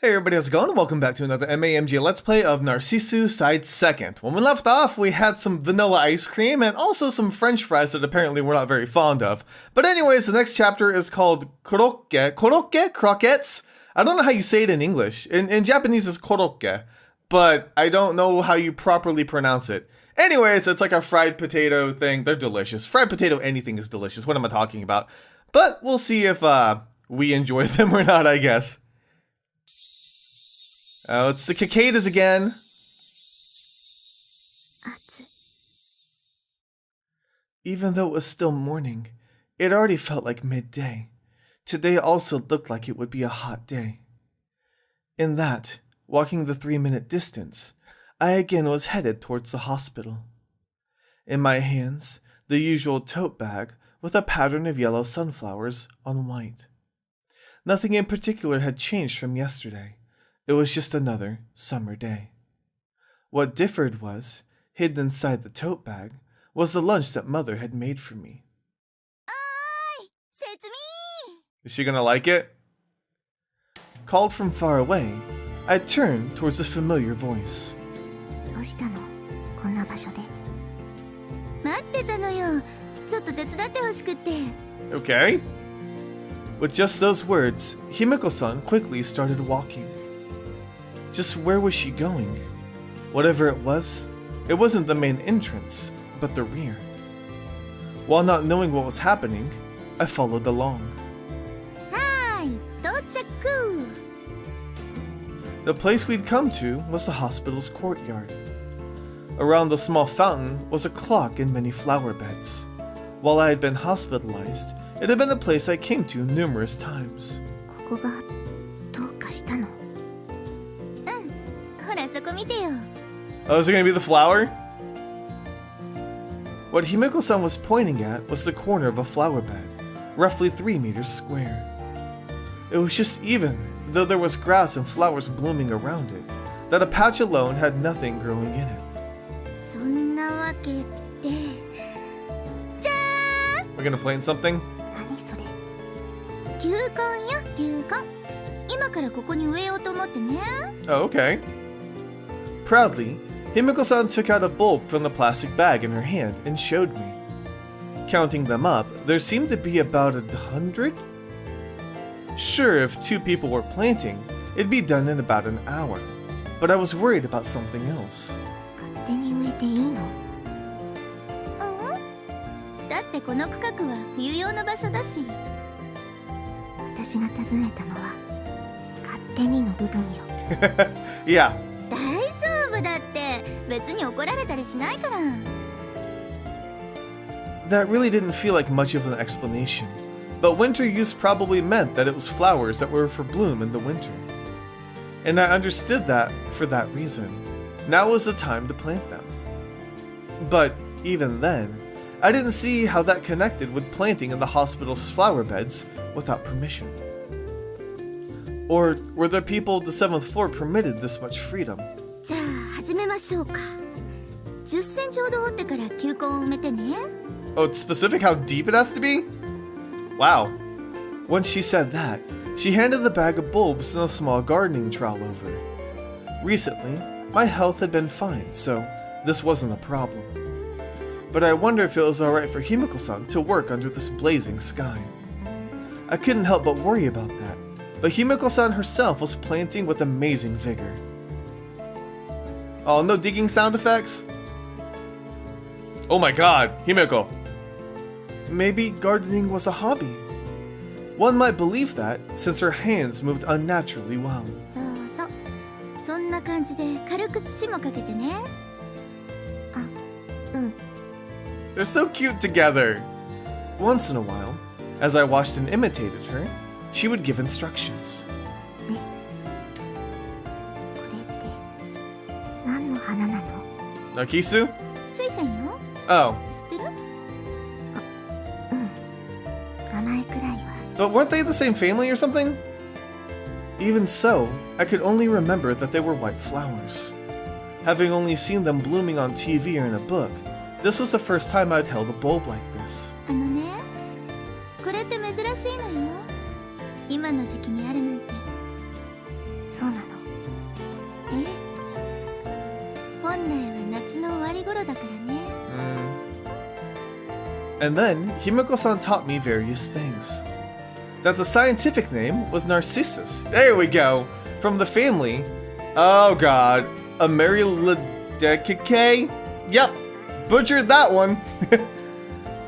Hey everybody, how's it going? Welcome back to another MAMG Let's Play of Narcissu Side 2nd. When we left off, we had some vanilla ice cream and also some french fries that apparently we're not very fond of. But anyways, the next chapter is called croquettes? I don't know how you say it in English. In Japanese it's korokke, but I don't know how you properly pronounce it. Anyways, it's like a fried potato thing. They're delicious. Fried potato anything is delicious. What am I talking about? But we'll see if we enjoy them or not, I guess. Oh, it's the cicadas again. Even though it was still morning, it already felt like midday. Today also looked like it would be a hot day. In that, walking the 3-minute distance, I again was headed towards the hospital. In my hands, the usual tote bag with a pattern of yellow sunflowers on white. Nothing in particular had changed from yesterday. It was just another summer day. What differed was, hidden inside the tote bag, was the lunch that Mother had made for me. Is she gonna like it? Called from far away, I turned towards a familiar voice. Okay. With just those words, Himeko-san quickly started walking. Just where was she going? Whatever it wasn't the main entrance, but the rear. While not knowing what was happening, I followed along. Hi, dochaku! The place we'd come to was the hospital's courtyard. Around the small fountain was a clock and many flower beds. While I had been hospitalized, it had been a place I came to numerous times. Oh, is it gonna be the flower? What Himeko-san was pointing at was the corner of a flower bed, roughly 3 meters square. It was just even, though there was grass and flowers blooming around it, that a patch alone had nothing growing in it. We're gonna play in something? Oh, okay. Proudly, Himeko-san took out a bulb from the plastic bag in her hand and showed me. Counting them up, there seemed to be about 100? Sure, if 2 people were planting, it'd be done in about an hour. But I was worried about something else. Yeah. That really didn't feel like much of an explanation, but winter use probably meant that it was flowers that were for bloom in the winter. And I understood that for that reason. Now was the time to plant them. But even then, I didn't see how that connected with planting in the hospital's flower beds without permission. Or were the people of the 7th floor permitted this much freedom? Oh, it's specific how deep it has to be? Wow. Once she said that, she handed the bag of bulbs and a small gardening trowel over. Recently, my health had been fine, so this wasn't a problem. But I wonder if it was alright for Himeko-san to work under this blazing sky. I couldn't help but worry about that, but Himeko-san herself was planting with amazing vigor. Oh, no digging sound effects? Oh my god, Himeko! Maybe gardening was a hobby. One might believe that, since her hands moved unnaturally well. They're so cute together! Once in a while, as I watched and imitated her, she would give instructions. Narcissu? Oh. But weren't they the same family or something? Even so, I could only remember that they were white flowers. Having only seen them blooming on TV or in a book, this was the first time I'd held a bulb like this. そうなの。え？本来は夏の終わり頃だからね。And then, Himeko-san taught me various things. That the scientific name was Narcissus. There we go! From the family, oh god, Amaryllidaceae? Yep, butchered that one!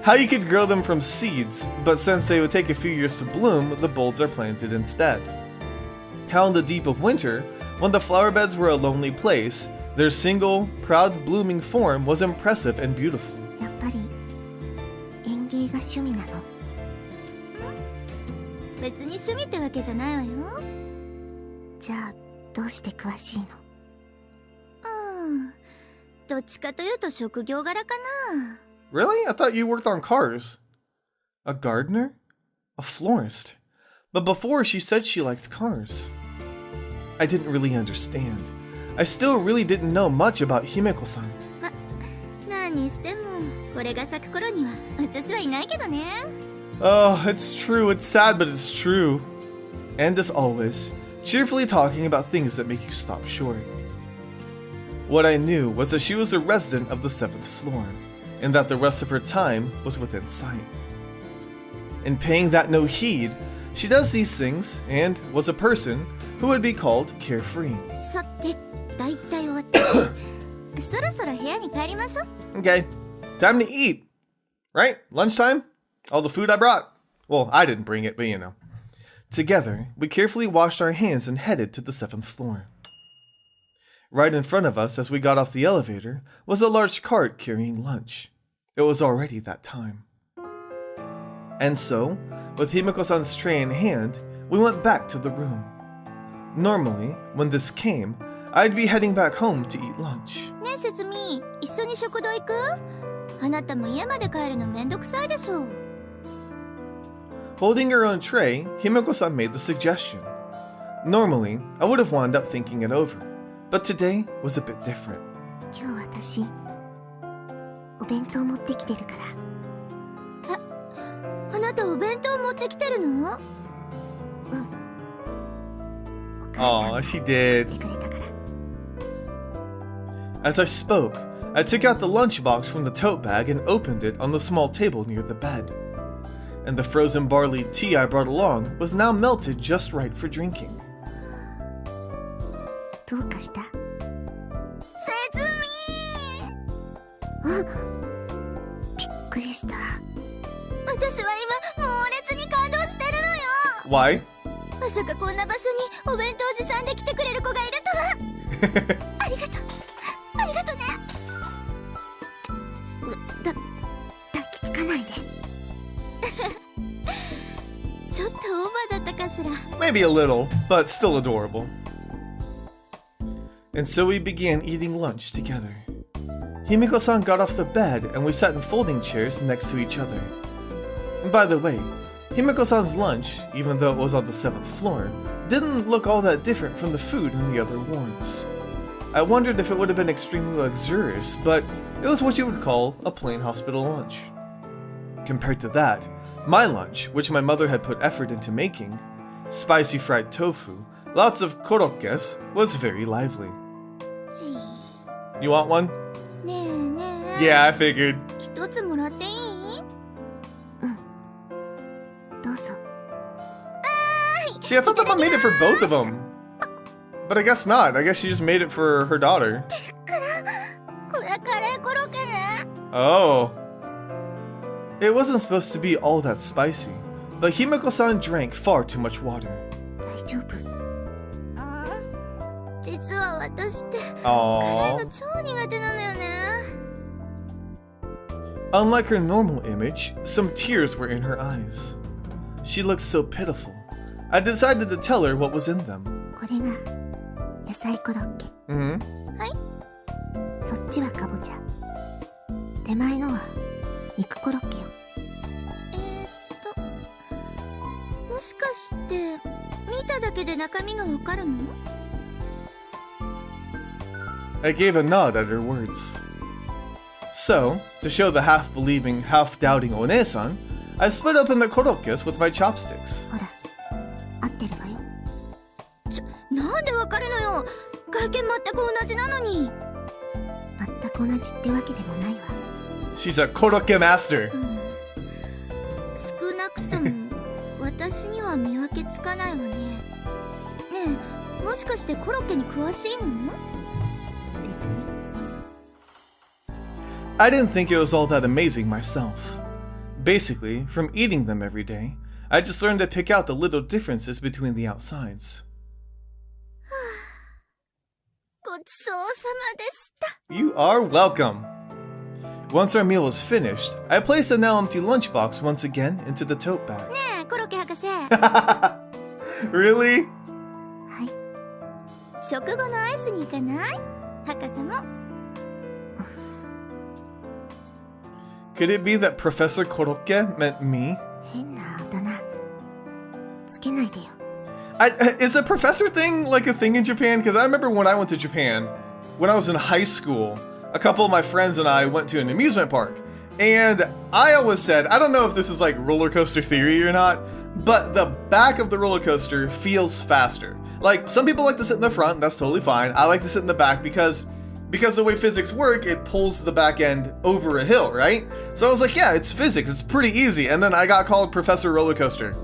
How you could grow them from seeds, but since they would take a few years to bloom, the bulbs are planted instead. How in the deep of winter, when the flower beds were a lonely place, their single, proud blooming form was impressive and beautiful. やっぱり園芸が趣味なの。別に趣味ってわけじゃないわよ。じゃあどうして詳しいの？どっちかというと職業柄かな。Really? I thought you worked on cars. A gardener? A florist? But before she said she liked cars. I didn't really understand. I still really didn't know much about Himeko-san. 何してもこれが咲く頃には私はいないけどね。Oh, it's true. It's sad, but it's true. And as always, cheerfully talking about things that make you stop short. What I knew was that she was a resident of the 7th floor, and that the rest of her time was within sight. And paying that no heed, she does these things and was a person who would be called carefree. さて、だいたい終わったし、そろそろ部屋に帰りましょう。Okay, time to eat. Right? Lunchtime? All the food I brought. Well, I didn't bring it, but you know. Together, we carefully washed our hands and headed to the 7th floor. Right in front of us as we got off the elevator was a large cart carrying lunch. It was already that time. And so, with Himeko-san's tray in hand, we went back to the room. Normally, when this came, I'd be heading back home to eat lunch. ねえ、せつみ、一緒に食堂行く？あなたも家まで帰るのめんどくさいでしょ。Holding her own tray, Himeko-san made the suggestion. Normally, I would have wound up thinking it over, but today was a bit different. 今日私、お弁当持ってきてるから。あなたお弁当持ってきてるの？うん。お母さん she did. 作ってくれたから。As I spoke, I took out the lunchbox from the tote bag and opened it on the small table near the bed. And the frozen barley tea I brought along was now melted just right for drinking. どうかした？せつみ！あ、びっくりした。私は今猛烈に感動してるのよ。Why? まさかこんな場所にお弁当持参で来てくれる子がいるとは。ありがとう。ありがとね。抱きつかないで。ちょっとオーバーだったかしら。Maybe a little, but still adorable. And so we began eating lunch together. Himeko-san got off the bed and we sat in folding chairs next to each other. And by the way, Himeko-san's lunch, even though it was on the 7th floor, didn't look all that different from the food in the other wards. I wondered if it would have been extremely luxurious, but it was what you would call a plain hospital lunch. Compared to that, my lunch, which my mother had put effort into making, spicy fried tofu, lots of korokkes, was very lively. You want one? ねえねえ。 Yeah, I figured. 一つもらっていい？うん。どうぞ。See, I thought the mom made it for both of them. But I guess not. I guess she just made it for her daughter. これカレーコロッケね。 Oh. It wasn't supposed to be all that spicy, but Himeko-san drank far too much water. 大丈夫？実は私って辛い Aww. の超苦手なのよね。 Unlike her normal image, some tears were in her eyes. She looked so pitiful. I decided to tell her what was in them. これが野菜コロッケ。Mm-hmm. はい。そっちはかぼちゃ。手前のは肉コロッケよ。もしかして見ただけで中身がわかるの？ I gave a nod at her words. So, to show the half-believing, half-doubting One-san, I split open the korokkes with my chopsticks. ほら、合ってるわよ。なんでわるのよ。外見全く同じなのに。全く同じってわけでもないわ。 She's a koroke master. 少なくとも私には見分けつかないわね。ねえ、もしかしてコロッケに詳しいの？別に。 I didn't think it was all that amazing myself. Basically, from eating them every day, I just learned to pick out the little differences between the outsides. ごちそうさまでした。 You are welcome. Once our meal was finished, I placed the now empty lunchbox once again into the tote bag. ねえ、コロッケ博士。 Really? はい。食後のアイスに行かない？博士も。 Could it be that Professor Korokke meant me? 変なあだ名。つけないでよ。Is a professor thing like a thing in Japan? Because I remember when I went to Japan, when I was in high school, a couple of my friends and I went to an amusement park. And I always said, I don't know if this is like roller coaster theory or not, but the back of the roller coaster feels faster. Like, some people like to sit in the front, that's totally fine. I like to sit in the back because the way physics work, it pulls the back end over a hill, right? So I was like, yeah, it's physics, it's pretty easy. And then I got called Professor Roller Coaster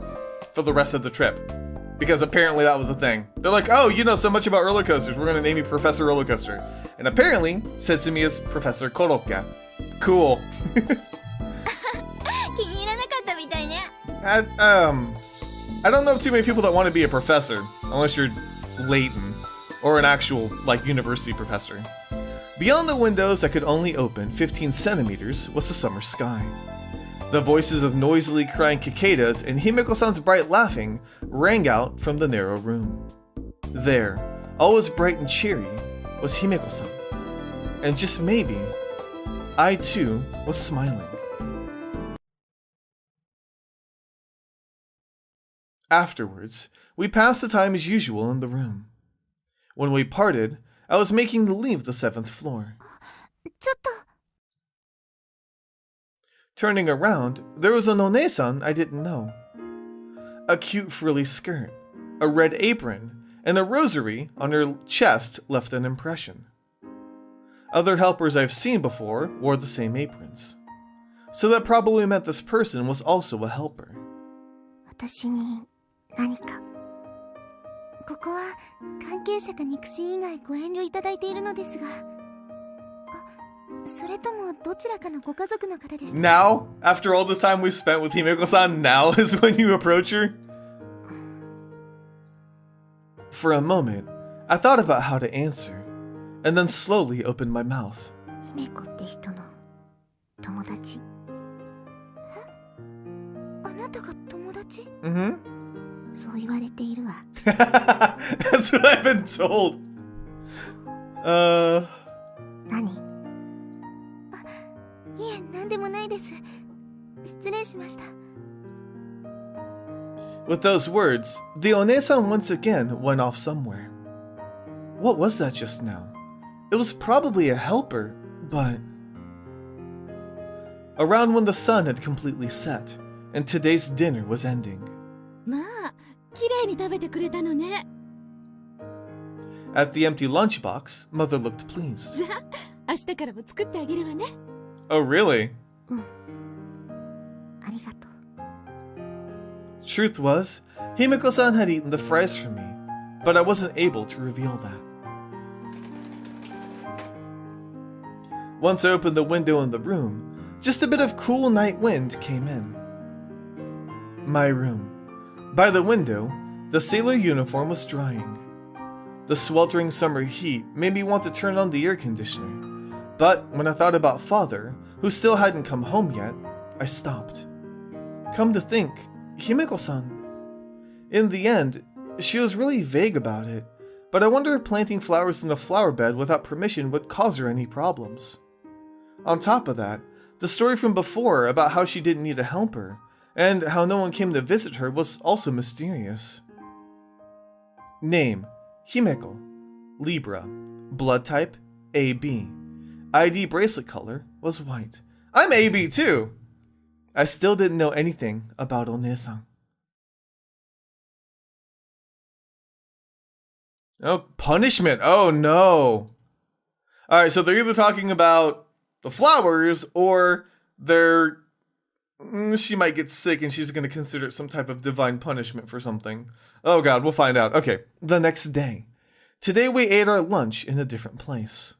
for the rest of the trip. Because apparently that was a thing. They're like, oh, you know so much about roller coasters, we're gonna name you Professor Roller Coaster. And apparently, Setsumi is Professor Korokke. Cool. 気に入らなかったみたいね。 I don't know too many people that want to be a professor, unless you're Leighton, or an actual, like, university professor. Beyond the windows that could only open 15 centimeters was the summer sky. The voices of noisily crying cicadas and Himeko-san's bright laughing rang out from the narrow room. There, always bright and cheery, was Himeko-san. And just maybe, I too was smiling. Afterwards, we passed the time as usual in the room. When we parted, I was making to leave the 7th floor. ちょっと。 Turning around, there was an One-san I didn't know. A cute frilly skirt, a red apron, and a rosary on her chest left an impression. Other helpers I've seen before wore the same aprons. So that probably meant this person was also a helper. 私に何か。ここは関係者か肉親以外ご遠慮いただいているのですが。それともどちらかのご家族の方でした。 Now, after all this time we've spent with Himeko-san, now is when you approach her? For a moment, I thought about how to answer, and then slowly opened my mouth. 姫子って人の友達。え？あなたが友達？ Mm-hmm. そう言われているわ。 That's what I've been told. 何？いえ、なんでもないです。失礼しました。 With those words, the One-san once again went off somewhere. What was that just now? It was probably a helper, but... Around when the sun had completely set, and today's dinner was ending. まあ、綺麗に食べてくれたのね。 At the empty lunchbox, Mother looked pleased. じゃあ、明日からも作ってあげるわね。 Oh, really? ありがとう。 Truth was, Himeko-san had eaten the fries for me, but I wasn't able to reveal that. Once I opened the window in the room, just a bit of cool night wind came in. My room. By the window, the sailor uniform was drying. The sweltering summer heat made me want to turn on the air conditioner, but when I thought about Father, who still hadn't come home yet, I stopped. Come to think, Himeko-san. In the end, she was really vague about it, but I wonder if planting flowers in the flower bed without permission would cause her any problems. On top of that, the story from before about how she didn't need a helper, and how no one came to visit her was also mysterious. Name, Himeko. Libra. Blood type, AB. ID bracelet color was white. I'm AB too! I still didn't know anything about One-san. Oh, punishment. Oh, no. Alright, so they're either talking about the flowers or they're... she might get sick and she's going to consider it some type of divine punishment for something. Oh god, we'll find out. Okay, the next day. Today we ate our lunch in a different place.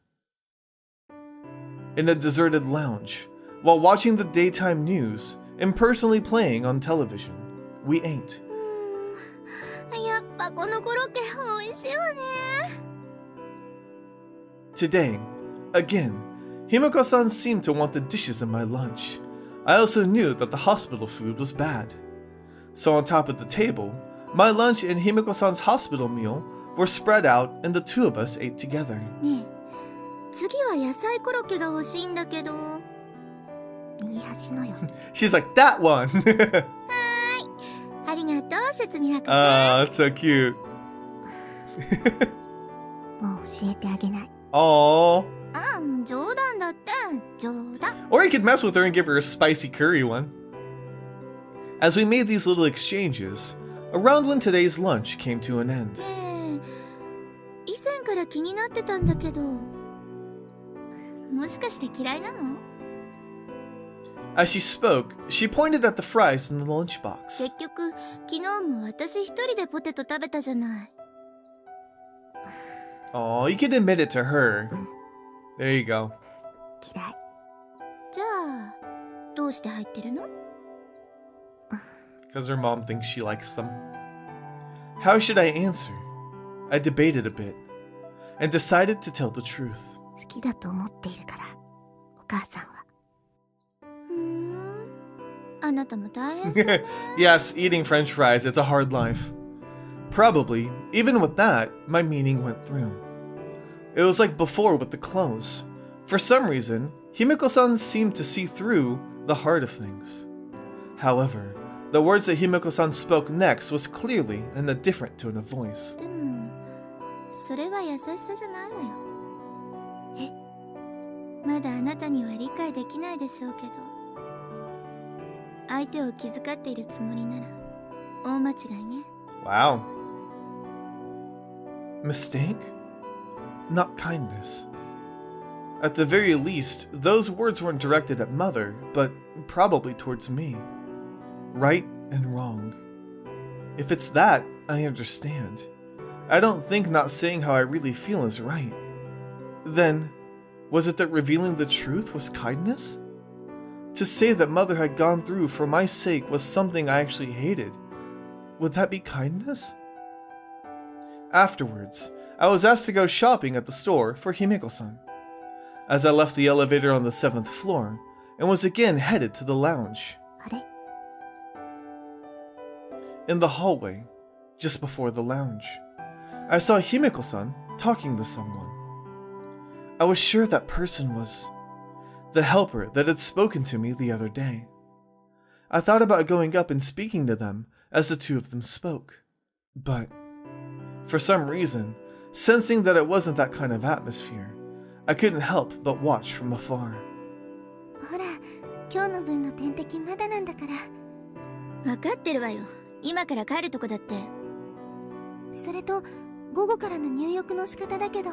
In a deserted lounge, while watching the daytime news and personally playing on television, we ate. やっぱこのコロッケ美味しいわね。 Today, again, Himeko-san seemed to want the dishes in my lunch. I also knew that the hospital food was bad. So on top of the table, my lunch and Himeko-san's hospital meal were spread out and the two of us ate together. ねえ、次は野菜コロッケが欲しいんだけど。右端のよ。 She's like, that one! ありがとう、説明博士。Ah, that's so cute. もう教えてあげない。 Aww. うん、冗談だって、冗談。 Or you could mess with her and give her a spicy curry one. As we made these little exchanges, around when today's lunch came to an end. ねえ、以前から気になってたんだけど、もしかして嫌いなの？ As she spoke, she pointed at the fries in the lunchbox. 結局、昨日も私一人でポテト食べたじゃない。 Aw, you can admit it to her. There you go. 嫌い。じゃあ、どうして入ってるの？ Because her mom thinks she likes them. How should I answer? I debated a bit, and decided to tell the truth. 好きだと思っているから、お母さんは。あなたも大変そうね。 Yes, eating french fries, it's a hard life. Probably, even with that, my meaning went through. It was like before with the clothes. For some reason, Himeko-san seemed to see through the heart of things. However, the words that Himeko-san spoke next was clearly in a different tone of voice. でも、それは優しさじゃないわよ。え、まだあなたには理解できないでしょうけど、相手を気遣っているつもりなら大間違いね。 Wow. Mistake? Not kindness. At the very least, those words weren't directed at Mother, but probably towards me. Right and wrong. If it's that, I understand. I don't think not saying how I really feel is right. Then, was it that revealing the truth was kindness? To say that Mother had gone through for my sake was something I actually hated. Would that be kindness? Afterwards, I was asked to go shopping at the store for Himeko-san. As I left the elevator on the 7th floor, and was again headed to the lounge. あれ？ In the hallway, just before the lounge, I saw Himeko-san talking to someone. I was sure that person was the helper that had spoken to me the other day. I thought about going up and speaking to them as the two of them spoke. But, for some reason, sensing that it wasn't that kind of atmosphere, I couldn't help but watch from afar. ほら、今日の分の点滴まだなんだから。分かってるわよ。今から帰るとこだって。それと、午後からの入浴の仕方だけど。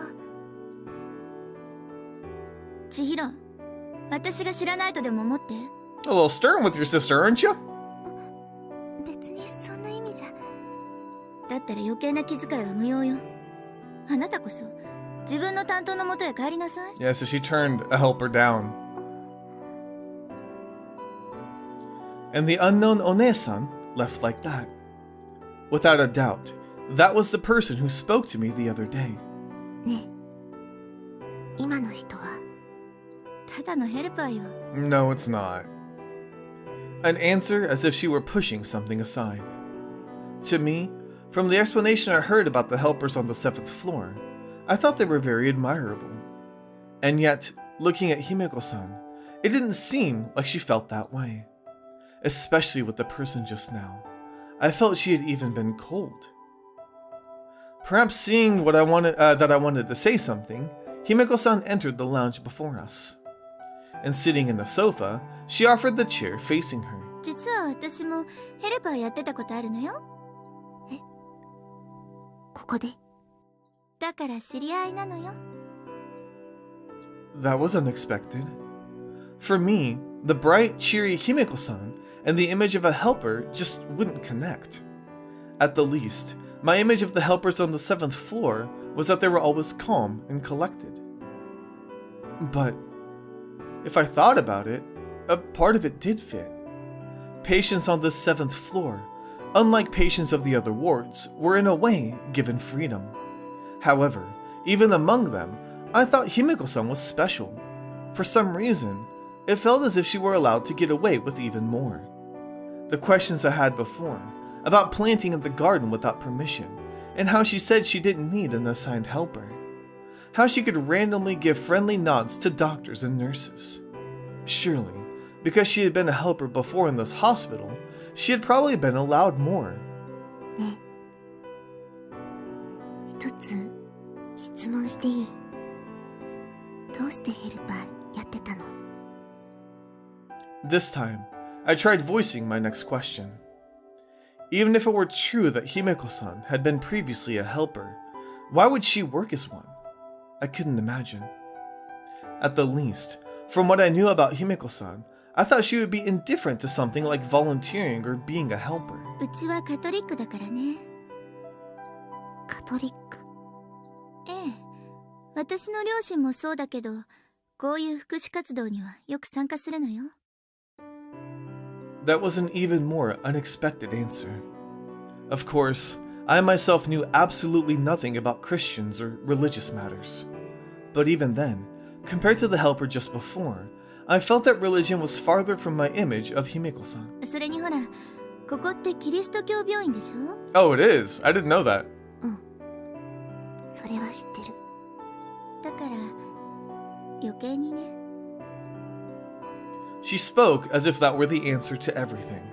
千尋、私が知らないとでも思って。A little stern with your sister, aren't you? 別にそんな意味じゃ。だったら余計な気遣いは無用よ。あなたこそ自分の担当のもとへ帰りなさい。 Yeah, so she turned a helper down. And the unknown One-san left like that. Without a doubt, that was the person who spoke to me the other day. ねえ、今の人はただのヘルパーよ。 No, it's not. An answer as if she were pushing something aside. To me, from the explanation I heard about the helpers on the 7th floor, I thought they were very admirable. And yet, looking at Himeko-san, it didn't seem like she felt that way. Especially with the person just now. I felt she had even been cold. Perhaps seeing what I wanted, that I wanted to say something, Himeko-san entered the lounge before us. And sitting in the sofa, she offered the chair facing her. 実は私もヘルパーやってたことあるのよ。え、ここでだから知り合いなのよ。 That was unexpected. For me, the bright, cheery Himeko-san and the image of a helper just wouldn't connect. At the least, my image of the helpers on the 7th floor was that they were always calm and collected. But if I thought about it, a part of it did fit. Patients on the 7th floor, unlike patients of the other wards, were in a way given freedom. However, even among them, I thought Himeko-san was special. For some reason, it felt as if she were allowed to get away with even more. The questions I had before, about planting in the garden without permission, and how she said she didn't need an assigned helper. How she could randomly give friendly nods to doctors and nurses. Surely, because she had been a helper before in this hospital, she had probably been allowed more. ねえ、一つ質問していい？どうしてヘルパーやってたの？ This time, I tried voicing my next question. Even if it were true that Himeko-san had been previously a helper, why would she work as one? I couldn't imagine. At the least, from what I knew about Himeko-san, I thought she would be indifferent to something like volunteering or being a helper. うちはカトリックだからね。カトリック？ええ。私の両親もそうだけど、こういう福祉活動にはよく参加するのよ。That was an even more unexpected answer. Of course, I myself knew absolutely nothing about Christians or religious matters. But even then, compared to the helper just before, I felt that religion was farther from my image of Himeko-san. それにほら、ここってキリスト教病院でしょ？ Oh, it is. I didn't know that. うん。それは知ってる。だから余計にね。 She spoke as if that were the answer to everything.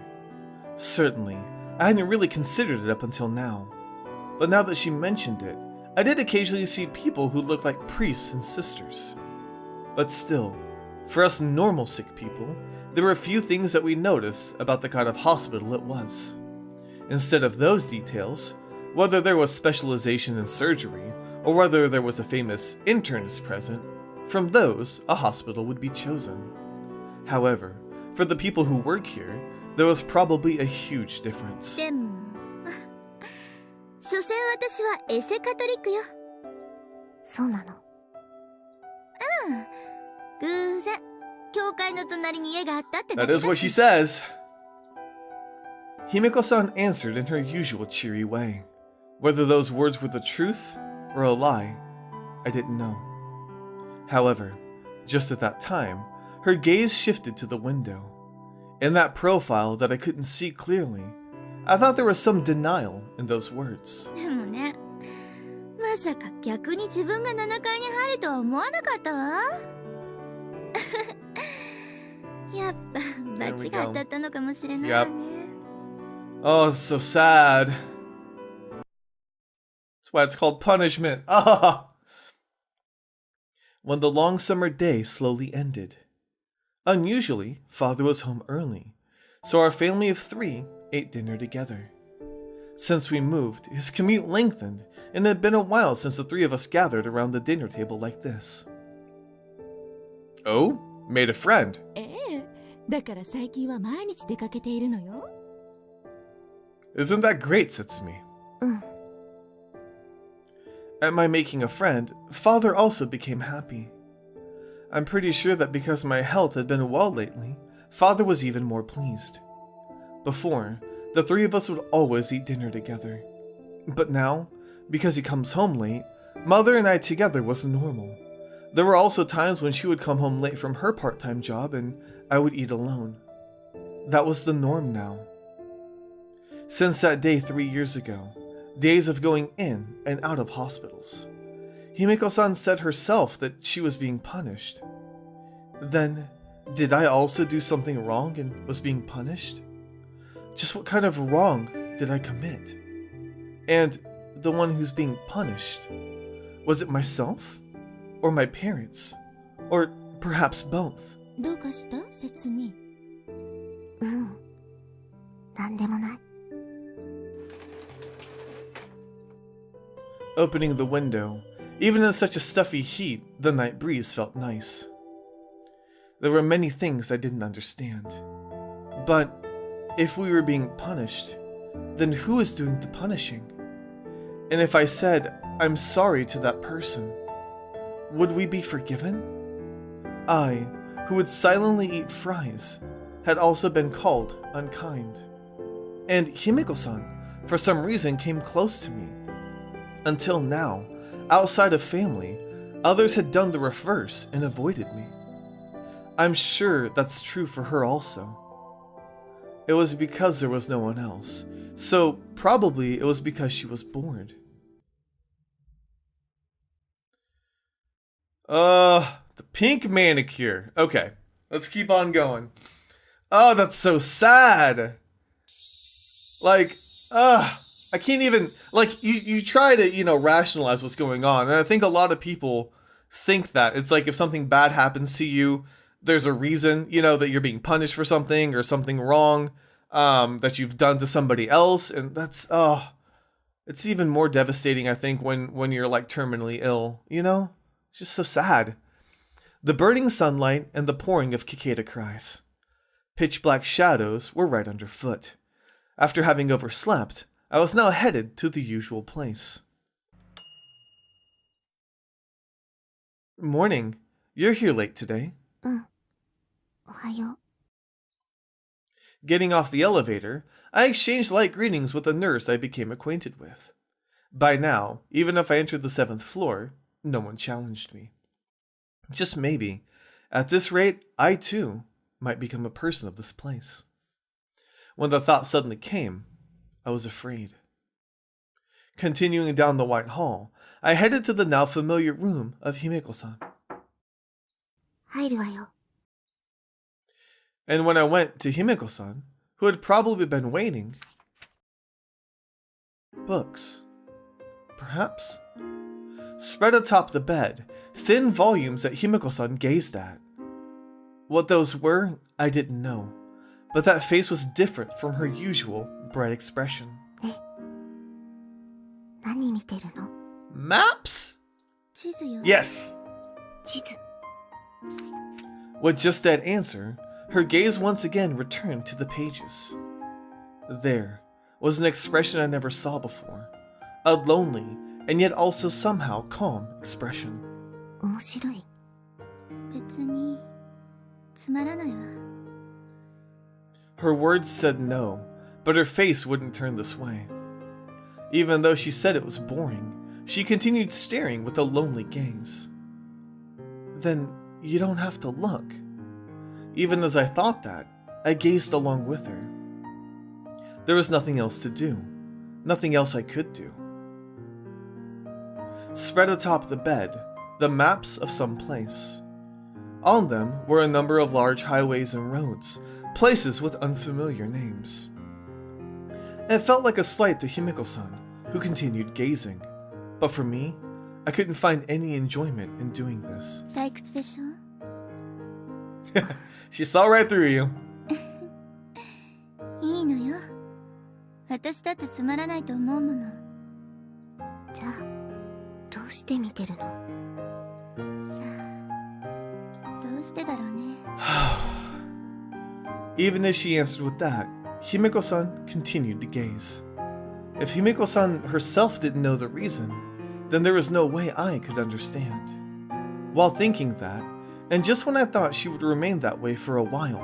Certainly, I hadn't really considered it up until now. But now that she mentioned it, I did occasionally see people who looked like priests and sisters. But still, for us normal sick people, there were a few things that we noticed about the kind of hospital it was. Instead of those details, whether there was specialization in surgery, or whether there was a famous internist present, from those a hospital would be chosen. However, for the people who work here, there was probably a huge difference. でも、所詮私はエセカトリックよ。そうなの？うん。偶然、教会の隣に家があったってだけ That だし。 is what she says. Himeko-san answered in her usual cheery way. Whether those words were the truth or a lie, I didn't know. However, just at that time, her gaze shifted to the window. In that profile that I couldn't see clearly, I thought there was some denial in those words. でもね、まさか逆に自分が7階に入るとは思わなかったわ。やっぱ罰が当たったのかもしれないわね。Oh, it's so sad. That's why it's called punishment. Ah! When the long summer day slowly ended. Unusually, father was home early, so our family of 3 ate dinner together. Since we moved, his commute lengthened, and it had been a while since the 3 of us gathered around the dinner table like this. Oh? Made a friend. ええ、だから最近は毎日出かけているのよ。Isn't that great, Setsumi? うん。 At my making a friend, father also became happy. I'm pretty sure that because my health had been well lately, father was even more pleased. Before, the 3 of us would always eat dinner together. But now, because he comes home late, mother and I together was normal. There were also times when she would come home late from her part-time job and I would eat alone. That was the norm now. Since that day 3 years ago, days of going in and out of hospitals, Himeko-san said herself that she was being punished. Then, did I also do something wrong and was being punished? Just what kind of wrong did I commit? And the one who's being punished, was it myself? Or my parents? Or perhaps both? どうかした？説明。うん。なんでもない。Opening the window, even in such a stuffy heat, the night breeze felt nice. There were many things I didn't understand. But if we were being punished, then who is doing the punishing? And if I said, I'm sorry to that person, would we be forgiven? I, who would silently eat fries, had also been called unkind. And Himeko-san, for some reason, came close to me. Until now, outside of family, others had done the reverse and avoided me. I'm sure that's true for her also. It was because there was no one else, so probably it was because she was bored. The pink manicure. Okay, let's keep on going. Oh, that's so sad. Like, I can't even, like, you try to, rationalize what's going on. And I think a lot of people think that. It's like if something bad happens to you, there's a reason, that you're being punished for something or something wrong that you've done to somebody else. And that's, it's even more devastating, I think, when you're, like, terminally ill, It's just so sad. The burning sunlight and the pouring of cicada cries. Pitch black shadows were right underfoot. After having overslept, I was now headed to the usual place. Morning. You're here late today. おはよう。 Getting off the elevator, I exchanged light greetings with a nurse I became acquainted with. By now, even if I entered the 7th floor, no one challenged me. Just maybe, at this rate, I too might become a person of this place. When the thought suddenly came, I was afraid. Continuing down the white hall, I headed to the now familiar room of Himeko-san. 入るわよ。 And when I went to Himeko-san, who had probably been waiting, books, perhaps, spread atop the bed, thin volumes that Himeko-san gazed at. What those were, I didn't know, but that face was different from her usual bright expression. 何見てるの？ Maps? 地図よ。 Yes. 地図。 With just that answer, her gaze once again returned to the pages. There was an expression I never saw before, a lonely and yet also somehow calm expression. 面白い。別につまらないわ。 Her words said no, but her face wouldn't turn this way. Even though she said it was boring, she continued staring with a lonely gaze. Then you don't have to look. Even as I thought that, I gazed along with her. There was nothing else to do, nothing else I could do. Spread atop the bed, the maps of some place. On them were a number of large highways and roads, places with unfamiliar names. It felt like a slight to Himeko-san, who continued gazing, but for me, I couldn't find any enjoyment in doing this. 退屈でしょ？ She saw right through you. いいのよ。私だってつまらないと思うもの。じゃあ、どうして見てるの？さあ、どうしてだろうね。Even as she answered with that, Himeko-san continued to gaze. If Himeko-san herself didn't know the reason, then there was no way I could understand. While thinking that, and just when I thought she would remain that way for a while,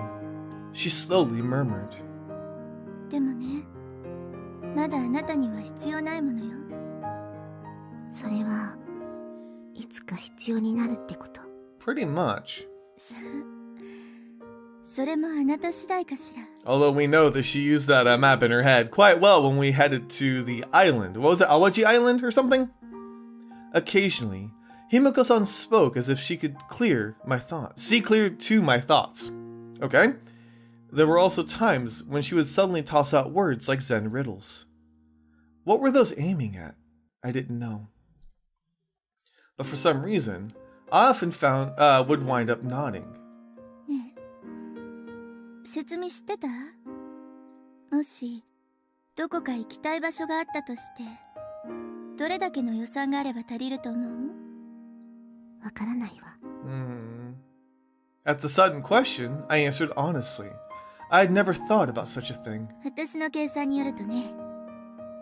she slowly murmured. でもね、まだあなたには必要ないものよ。それはいつか必要になるってこと。 Pretty much. さあ、それもあなた次第かしら。 Although we know that she used that map in her head quite well when we headed to the island. What was it, Awaji Island or something? Occasionally, Himeko-san spoke as if she could see clear to my thoughts. Okay? There were also times when she would suddenly toss out words like Zen riddles. What were those aiming at? I didn't know. But for some reason, I often would wind up nodding. ねえ、説明知ってた？もしどこか行きたい場所があったとして、どれだけの予算があれば足りると思う？わからないわ。At the sudden question, I answered honestly. I had never thought about such a thing. 私の計算によるとね、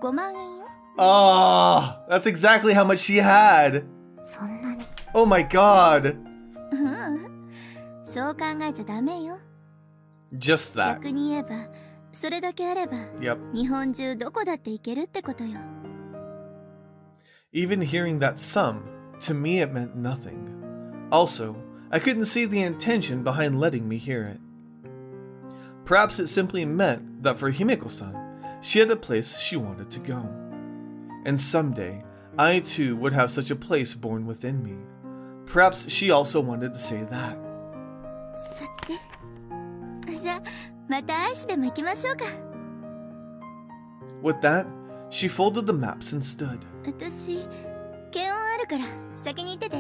5万円よ。Oh, that's exactly how much she had. そんなに。Oh my god. そう考えちゃダメよ。Just that. 逆に言えば、それだけあれば、Yep. 日本中どこだって行けるってことよ。Even hearing that sum, to me it meant nothing. Also, I couldn't see the intention behind letting me hear it. Perhaps it simply meant that for Himeko-san, she had a place she wanted to go. And someday, I too would have such a place born within me. Perhaps she also wanted to say that. さて。じゃあ、またアイスでも行きましょうか。With that, she folded the maps and stood. 私、検温あるから先に行ってて。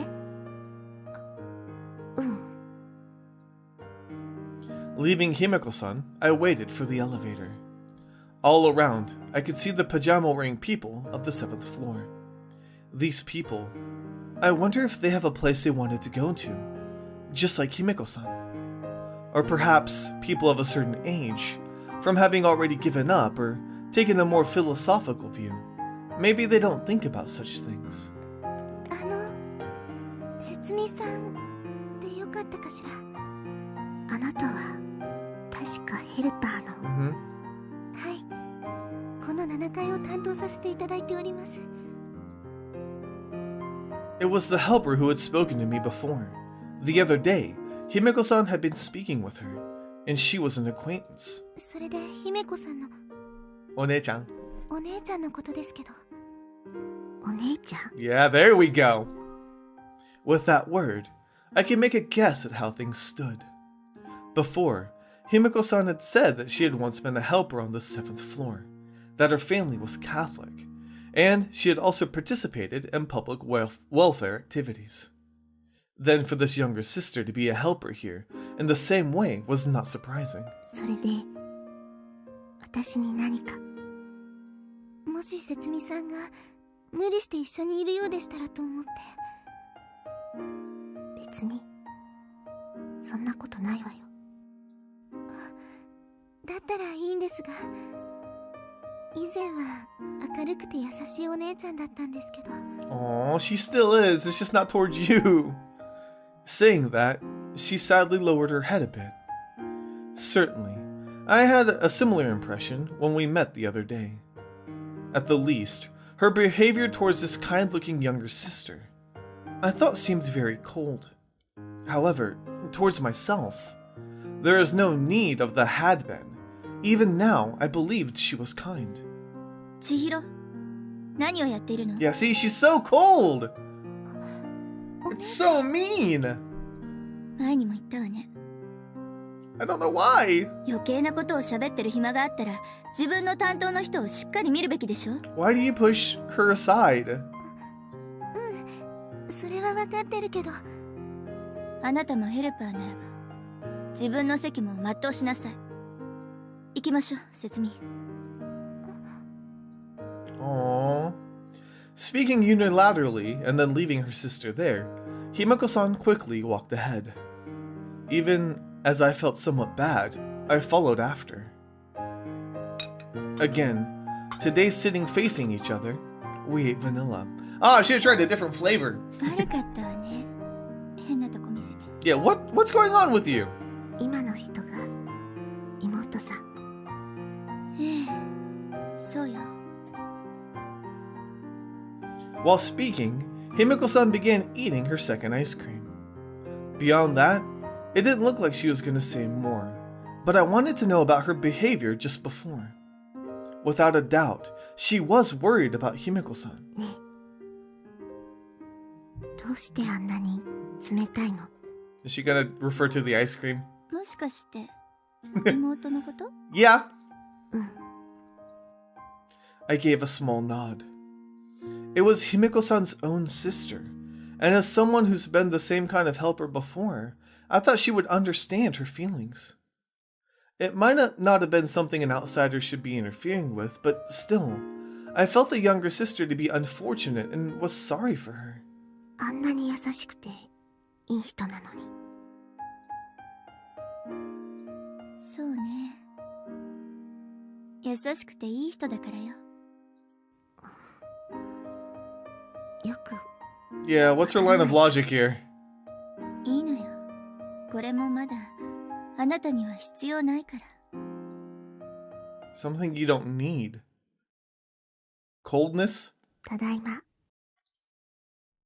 Leaving Himeko-san, I waited for the elevator. All around, I could see the pajama-wearing people of the 7th floor. These people, I wonder if they have a place they wanted to go to, just like Himeko-san. Or perhaps people of a certain age, from having already given up or taken a more philosophical view. Maybe they don't think about such things. 節美さんでよかったかしら。あなたは確かヘルパーの。はい。この7階を担当させていただいております。It was the helper who had spoken to me before. The other day, Himeko-san had been speaking with her, and she was an acquaintance. それで姫子さんのお姉ちゃん。お姉ちゃんのことですけど。お姉ちゃん Yeah, there we go. With that word, I could make a guess at how things stood. Before, Himeko-san had said that she had once been a helper on the 7th floor, that her family was Catholic, and she had also participated in public welfare activities. Then for this younger sister to be a helper here in the same way was not surprising. それで私に何か。もし節美さんが無理して一緒にいるようでしたらと思って。別にそんなことないわよ。だったらいいんですが、以前は明るくて優しいお姉ちゃんだったんですけど。Aw, she still is, it's just not towards you. Saying that, she sadly lowered her head a bit. Certainly, I had a similar impression when we met the other day. At the least, her behavior towards this kind-looking younger sister, I thought seemed very cold. However, towards myself, there is no need of the had been. Even now, I believed she was kind. 千尋、何をやっているの？ Yeah, see, she's so cold! It's so mean! 前にも言ったわね。I don't know why! 余計なことを喋ってる暇があったら、自分の担当の人をしっかり見るべきでしょ。 Why do you push her aside? それは分かってるけど。あなたもヘルパーならば、自分の責務を全うしなさい。行きましょう、節美。Aww. Speaking unilaterally and then leaving her sister there, Himeko-san quickly walked ahead. Even as I felt somewhat bad, I followed after. Again, today sitting facing each other, we ate vanilla. Ah, I should have tried a different flavor. 悪かったわね。変なとこ見せて。Yeah, what's going on with you? 今の人が妹さん。ええ、そうよ。While speaking, Himeko-san began eating her second ice cream. Beyond that, it didn't look like she was going to say more, but I wanted to know about her behavior just before. Without a doubt, she was worried about Himeko-san. ねえ、どうしてあんなに冷たいの？ Is she going to refer to the ice cream? もしかして妹のこと？ Yeah. うん。 I gave a small nod. It was Himeko-san's own sister, and as someone who's been the same kind of helper before, I thought she would understand her feelings. It might not have been something an outsider should be interfering with, but still, I felt the younger sister to be unfortunate and was sorry for her. あんなに優しくていい人なのに。そうね。優しくていい人だからよ。よく。Yeah, what's her line of logic here? いいのよ。これもまだあなたには必要ないから。Something you don't need. Coldness? ただいま。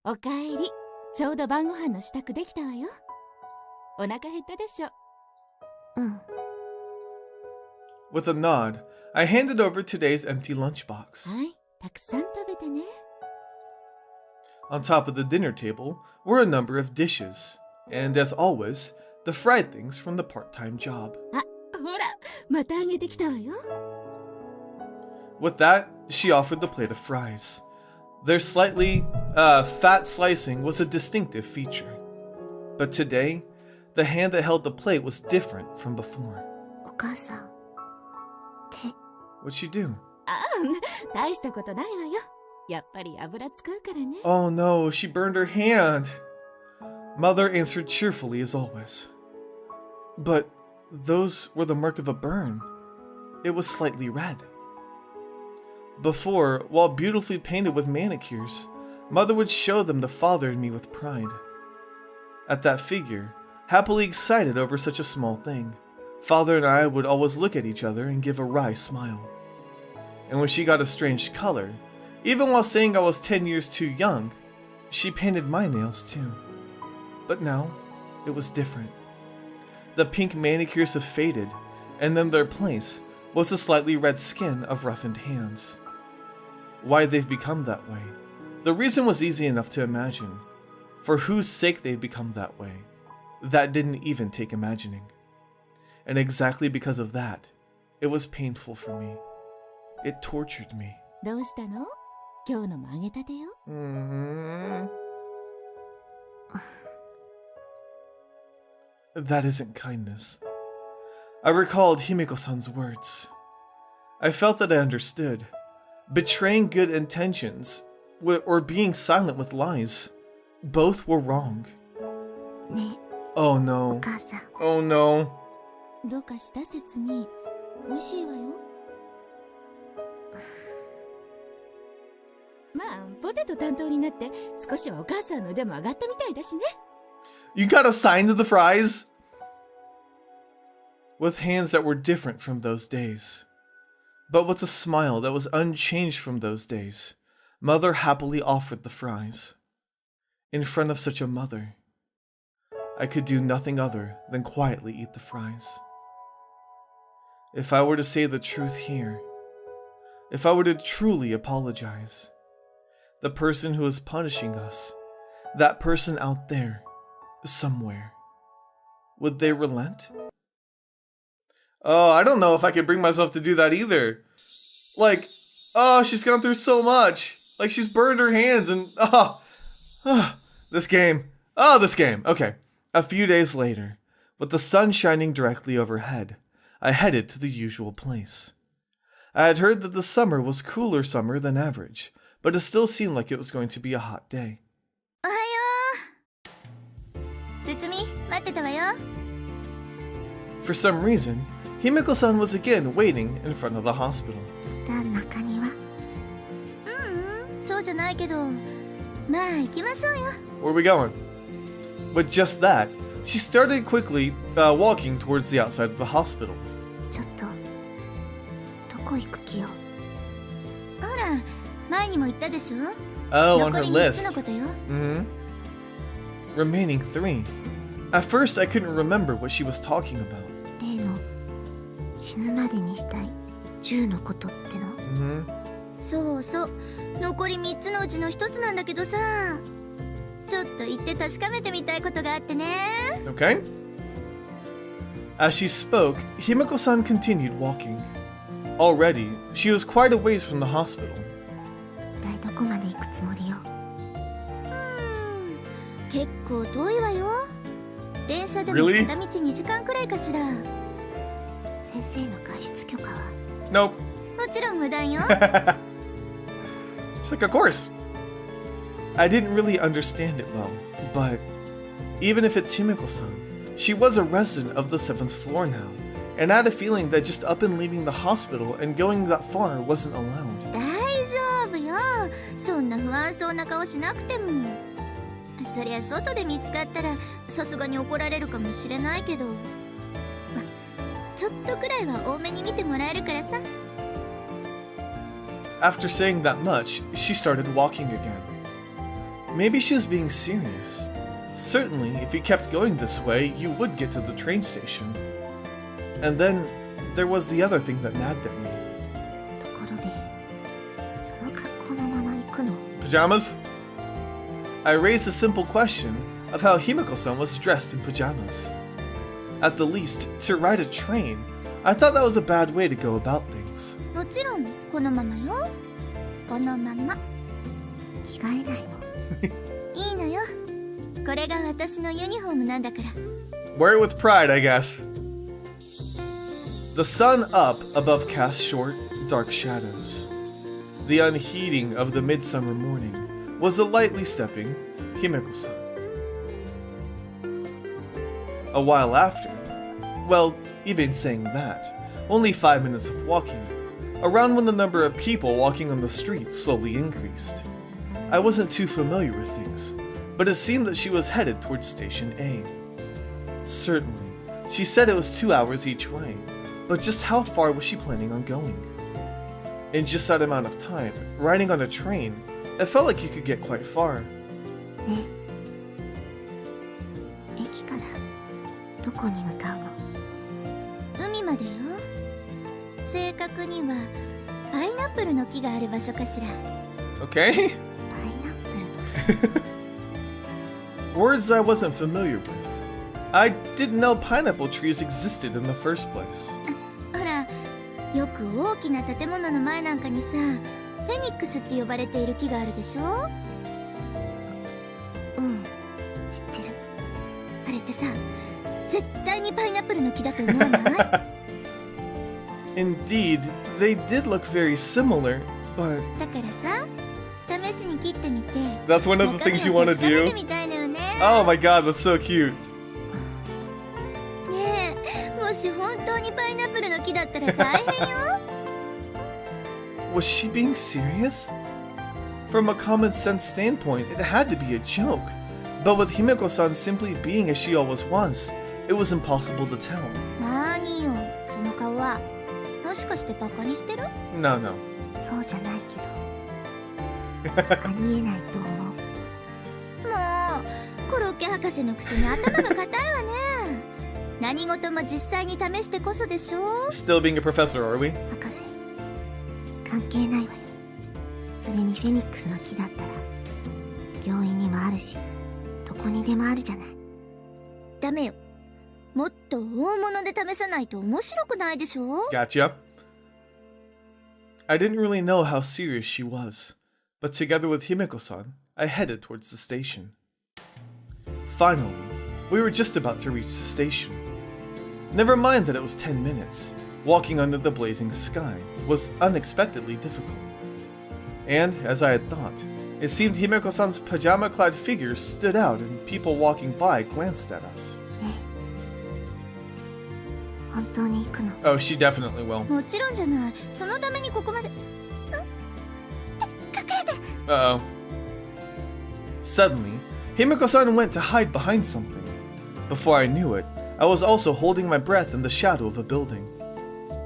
おかえり。ちょうど晩ご飯の支度できたわよ。お腹減ったでしょ。うん。With a nod, I handed over today's empty lunchbox. はい、たくさん食べてね。On top of the dinner table were a number of dishes, and as always, the fried things from the part-time job. あ、ほら、またあげてきたわよ。With that, she offered the plate of fries. Their slightly fat slicing was a distinctive feature. But today, the hand that held the plate was different from before. お母さん。手。 What'd she do? ああ、大したことないわよ。やっぱり油使うからね。Oh no, she burned her hand. Mother answered cheerfully as always. But those were the mark of a burn. It was slightly red. Before, while beautifully painted with manicures, Mother would show them to Father and me with pride. At that figure, happily excited over such a small thing, Father and I would always look at each other and give a wry smile. And when she got a strange color, even while saying I was 10 years too young, she painted my nails too. But now, it was different. The pink manicures have faded, and in their place was the slightly red skin of roughened hands. Why they've become that way, the reason was easy enough to imagine. For whose sake they've become that way, that didn't even take imagining. And exactly because of that, it was painful for me. It tortured me. どうしたの？今日のもあげたてよ。That isn't kindness. I recalled Himeko-san's words. I felt that I understood. Betraying good intentions, or being silent with lies, both were wrong. ねえ、 Oh お no. 母さん。 Oh no. どうかした説明。美味しいわよ。まあ、ポテト担当になって少しはお母さんの腕も上がったみたいだしね。You got assigned to the fries? With hands that were different from those days, but with a smile that was unchanged from those days, Mother happily offered the fries. In front of such a mother, I could do nothing other than quietly eat the fries. If I were to say the truth here, if I were to truly apologize, the person who is punishing us, that person out there, somewhere, would they relent? Oh, I don't know if I could bring myself to do that either. Like, oh, she's gone through so much. Like, she's burned her hands and, this game. Oh, this game. Okay. A few days later, with the sun shining directly overhead, I headed to the usual place. I had heard that the summer was cooler summer than average, but it still seemed like it was going to be a hot day. おはよう。節美、待ってたわよ。 For some reason, Himeko-san was again waiting in front of the hospital. 中には。そうじゃないけど。まあ行きましょうよ。 Where are we going? But just that, she started quickly walking towards the outside of the hospital. ちょっと。どこ行く気よ。ほら、前にも言ったでしょ。 Oh, on 残 her り3つ list. のことよ。 Remaining 3. At first, I couldn't remember what she was talking about. 例の死ぬまでにしたい10のことっての。そうそう。残り3つのうちの1つなんだけどさ。ちょっと行って確かめてみたいことがあってね。 Okay. As she spoke, Himeko-san continued walking. Already, she was quite a ways from the hospital. 一体どこまで行くつもりよ。結構遠いわよ。電車でも Really? 片道2時間くらいかしら。先生の外出許可は Nope. もちろん無断よ。She's like, of course. I didn't really understand it well, but even if it's Himeko-san, she was a resident of the 7th floor now, and I had a feeling that just up and leaving the hospital and going that far wasn't allowed. 大丈夫よ。そんな不安そうな顔しなくても。そりゃ外で見つかったらさすがに怒られるかもしれないけど、ま、ちょっとくらいは多めに見てもらえるからさ。After saying that much, she started walking again. Maybe she was being serious. Certainly, if you kept going this way, you would get to the train station. And then, there was the other thing that nagged at me. ところで、その格好のまま行くの？ Pajamas? I raised a simple question of how Himeko-san was dressed in pajamas. At the least, to ride a train, I thought that was a bad way to go about things. もちろんこのままよ。このまま。着替えないの。いいのよ。これが私のユニフォームなんだから。Wear it with pride, I guess. The sun up above cast short, dark shadows. The unheeding of the midsummer morning was the lightly stepping Himeko-san. A while after, well, even saying that, only 5 minutes of walking, around when the number of people walking on the street slowly increased. I wasn't too familiar with things, but it seemed that she was headed towards Station A. Certainly, she said it was 2 hours each way, but just how far was she planning on going? In just that amount of time, riding on a train, it felt like you could get quite far. ね。駅からどこに向かうの？海までよ。正確にはパイナップルの木がある場所かしら。Okay? パイナップル。Words I wasn't familiar with. I didn't know pineapple trees existed in the first place. ほら、よく大きな建物の前なんかにさ、フェニックスって呼ばれている木があるでしょ？うん、知ってる。あれってさ、絶対にパイナップルの木だと思わない？ Indeed, they did look very similar, but だからさ、試しに切ってみて。 that's one of the things you want to 中身を do? 確かめてみたいのよね。Oh my god, that's so cute. ねえ、もし本当にパイナップルの木だったら大変よ。Was she being serious? From a common sense standpoint, it had to be a joke. But with Himeko-san simply being as she always was, it was impossible to tell. なーによ、その顔は。もしかしてバカにしてる？ No, no. そうじゃないけど。ありえないと思う。もう、コロッケ博士のくせに頭が固いわね。何事も実際に試してこそでしょ。 Still being a professor, are we? 博士、関係ないわよ。それにフェニックスの木だったら病院にもあるし、どこにでもあるじゃない。ダメよ。もっと大物で試さないと面白くないでしょ。 Gotcha. I didn't really know how serious she was, but together with Himeko-san, I headed towards the station. Finally, we were just about to reach the station. Never mind that it was 10 minutes. Walking under the blazing sky was unexpectedly difficult. And, as I had thought, it seemed Himeko-san's pajama-clad figure stood out and people walking by glanced at us. 本当に行くの？ Oh, she definitely will. もちろんじゃない。そのためにここまで。隠れて。 Uh-oh. Suddenly, Himeko-san went to hide behind something. Before I knew it, I was also holding my breath in the shadow of a building.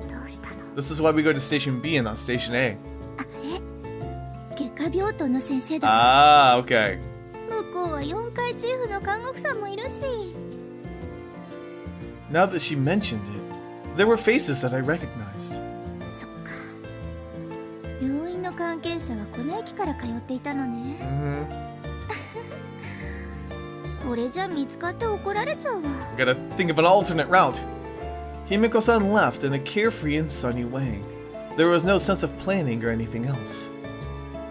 どうしたの？ This is why we go to Station B and not Station A. あれ？外科病棟の先生だわ。Ah, okay. 向こうは4階チーフの看護婦さんもいるし。Now that she mentioned it, there were faces that I recognized. そっか。病院の関係者はこの駅から通っていたのね。これじゃ見つかって怒られちゃうわ。Gotta think of an alternate route. Himeko-san laughed in a carefree and sunny way. There was no sense of planning or anything else.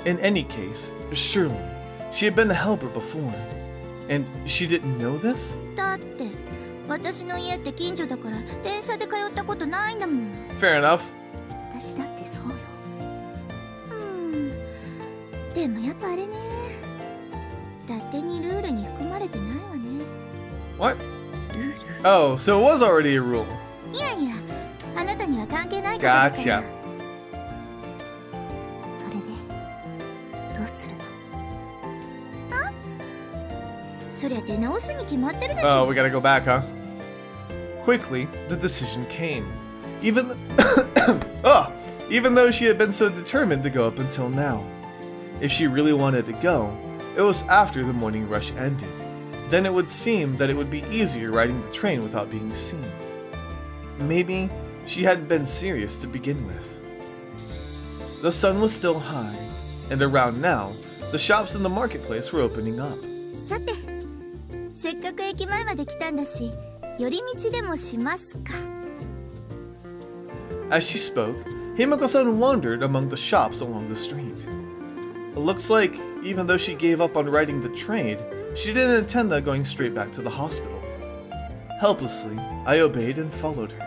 In any case, surely, she had been a helper before. And she didn't know this? だって、私の家って近所だから電車で通ったことないんだもん。 Fair enough. 私だってそうよ。でもやっぱあれね、伊達にルールに含まれてないわね。 What? ルール？ Oh, so it was already a rule. いやいや、あなたには関係ないことだから。 Gotcha. それでどうするの？そりゃ出直すに決まってるでし Oh, ょ。 we gotta go back, huh? Quickly, the decision came. Even even though she had been so determined to go up until now. If she really wanted to go, it was after the morning rush ended. Then it would seem that it would be easier riding the train without being seen. Maybe she hadn't been serious to begin with. The sun was still high, and around now, the shops in the marketplace were opening up. さて、せっかく駅前まで来たんだし、寄り道でもしますか。 As she spoke, Himeko-san wandered among the shops along the street. It looks like, even though she gave up on riding the train, she didn't intend on going straight back to the hospital. Helplessly, I obeyed and followed her.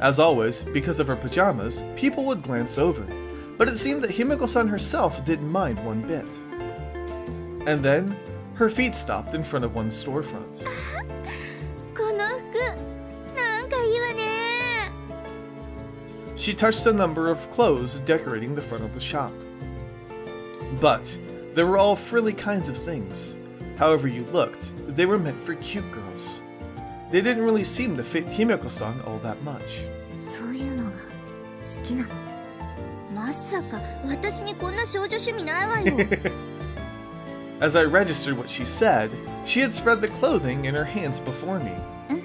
As always, because of her pajamas, people would glance over, but it seemed that Himeko-san herself didn't mind one bit. And then, her feet stopped in front of one storefront. この服、なんかいいわね。 She touched a number of clothes decorating the front of the shop. But they were all frilly kinds of things. However you looked, they were meant for cute girls. They didn't really seem to fit Himeko-san all that much. そういうのが好きなの。まさか私にこんな少女趣味ないわよ。As I registered what she said, she had spread the clothing in her hands before me. 似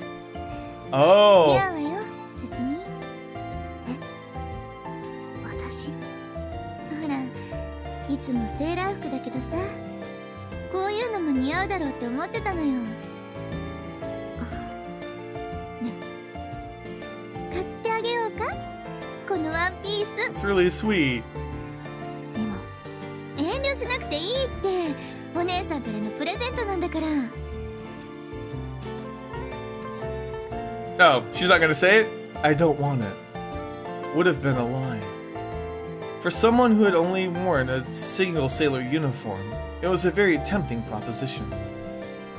Oh! 合うわよ、説明。え、私？ほら、いつもセーラー服だけどさ、こういうのも似合うだろうって思ってたのよ。ね、買ってあげようか？このワンピース。 It's really sweet. でも、遠慮しなくていいって、お姉さんからのプレゼントなんだから。 Oh, she's not gonna say it? I don't want it. Would have been a lie. For someone who had only worn a single sailor uniform, it was a very tempting proposition.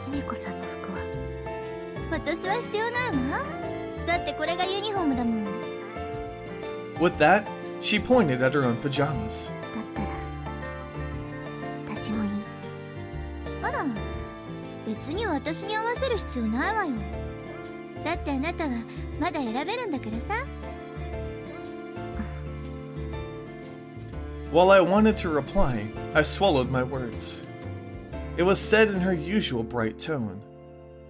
姫子さんの服は私は必要ないわ。だってこれがユニフォームだもん。だ With that, she pointed at her own pajamas. ったら私もいい。あら、別に私に合わせる必要ないわよ。だってあなたはまだ選べるんだからさ。 While I wanted to reply, I swallowed my words. It was said in her usual bright tone,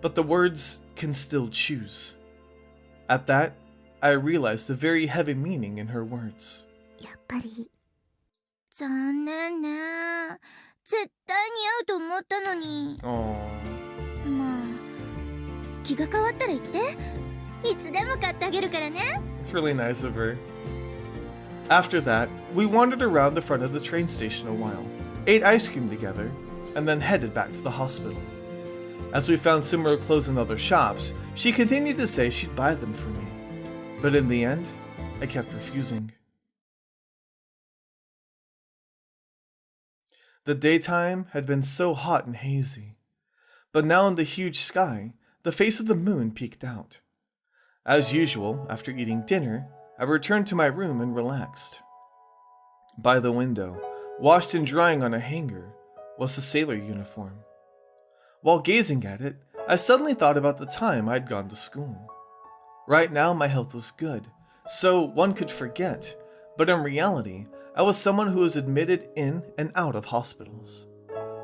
but the words can still choose. At that, I realized the very heavy meaning in her words. やっぱり残念ね。絶対似合うと思ったのに。 Oh. まあ、気が変わったら言って。いつでも買ってあげるからね。 It's really nice of her. After that, we wandered around the front of the train station a while, ate ice cream together, and then headed back to the hospital. As we found similar clothes in other shops, she continued to say she'd buy them for me. But in the end, I kept refusing. The daytime had been so hot and hazy, but now in the huge sky, the face of the moon peeked out. As usual, after eating dinner, I returned to my room and relaxed. By the window, washed and drying on a hanger, was the sailor uniform. While gazing at it, I suddenly thought about the time I'd gone to school. Right now, my health was good, so one could forget, but in reality, I was someone who was admitted in and out of hospitals.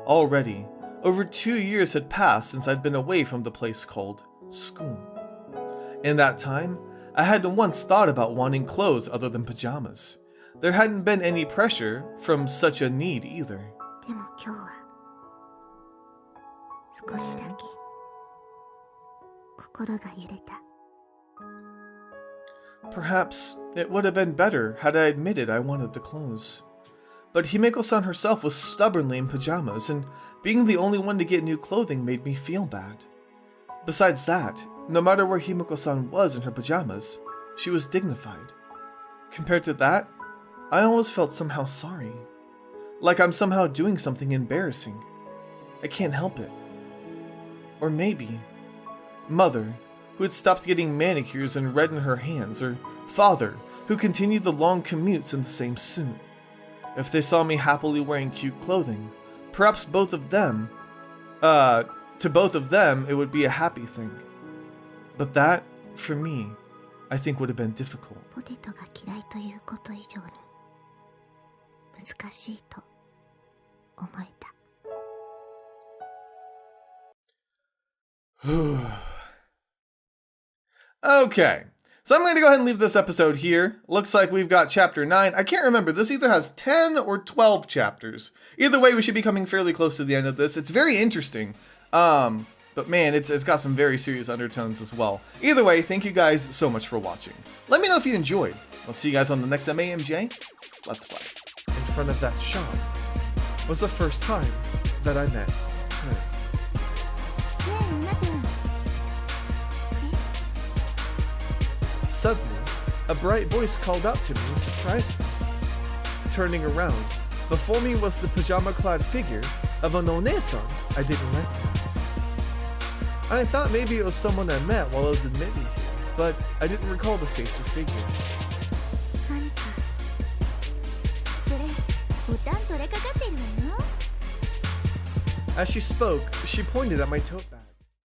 Already, over 2 years had passed since I'd been away from the place called school. In that time, I hadn't once thought about wanting clothes other than pajamas. There hadn't been any pressure from such a need either. でも今日は少しだけ心が揺れた。 Perhaps it would have been better had I admitted I wanted the clothes. But Himeko-san herself was stubbornly in pajamas, and being the only one to get new clothing made me feel bad. Besides that, no matter where Himeko-san was in her pajamas, she was dignified. Compared to that, I always felt somehow sorry. Like I'm somehow doing something embarrassing. I can't help it. Or maybe Mother, who had stopped getting manicures and red in her hands, or Father, who continued the long commutes in the same suit. If they saw me happily wearing cute clothing, perhaps both of them, to both of them, it would be a happy thing. But that, for me, I think would have been difficult. ポテトが嫌いということ以上に難しいと思えた。Okay, so I'm going to go ahead and leave this episode here. Looks like we've got chapter 9. I can't remember. This either has 10 or 12 chapters. Either way, we should be coming fairly close to the end of this. It's very interesting. But man, it's got some very serious undertones as well. Either way, thank you guys so much for watching. Let me know if you enjoyed. I'll see you guys on the next MAMJ Let's Play. In front of that shop was the first time that I met her. ねえ、待て。 Suddenly, a bright voice called out to me and surprised me. Turning around, before me was the pajama-clad figure of an One-san I didn't recognize. I thought maybe it was someone I met while I was admitted here, but I didn't recall the face or figure. あんたそれボタン取れかかってるわよ。 As she spoke, she pointed at my tote bag.